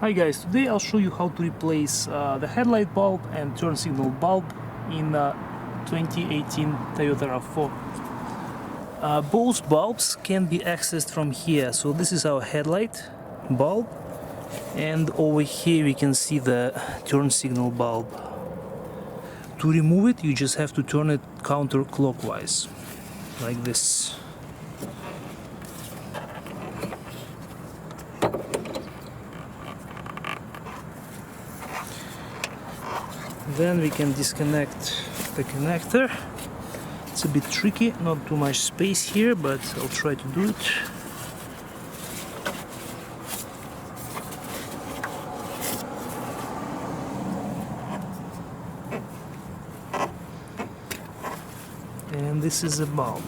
Hi guys, today I'll show you how to replace the headlight bulb and turn signal bulb in 2018 Toyota RAV4. Both bulbs can be accessed from here. So this is our headlight bulb, and over here we can see the turn signal bulb. To remove it, you just have to turn it counterclockwise, like this. Then we can disconnect the connector. It's a bit tricky, not too much space here, but I'll try to do it. And this is a bulb.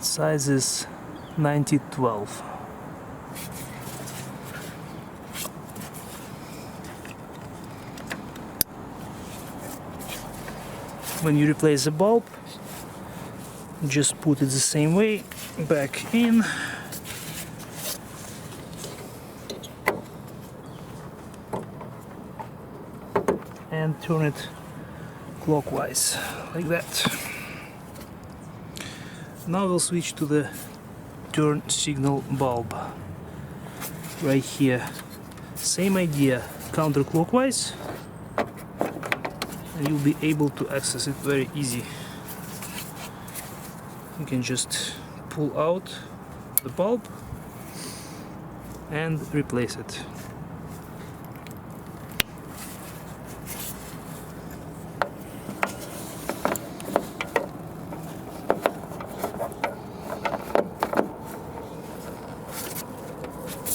Size is 9012. When you replace the bulb, just put it the same way back in. And turn it clockwise, like that. Now we'll switch to the turn signal bulb. Right here. Same idea, counterclockwise, and you'll be able to access it very easy. You can just pull out the bulb and replace it.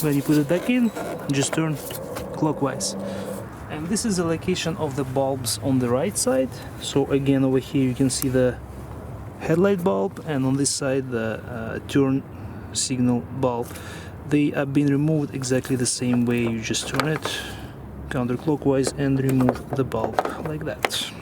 When you put it back in, just turn clockwise. And this is the location of the bulbs on the right side. So again, over here you can see the headlight bulb, and on this side the turn signal bulb. They are being removed exactly the same way. You just turn it counterclockwise and remove the bulb like that.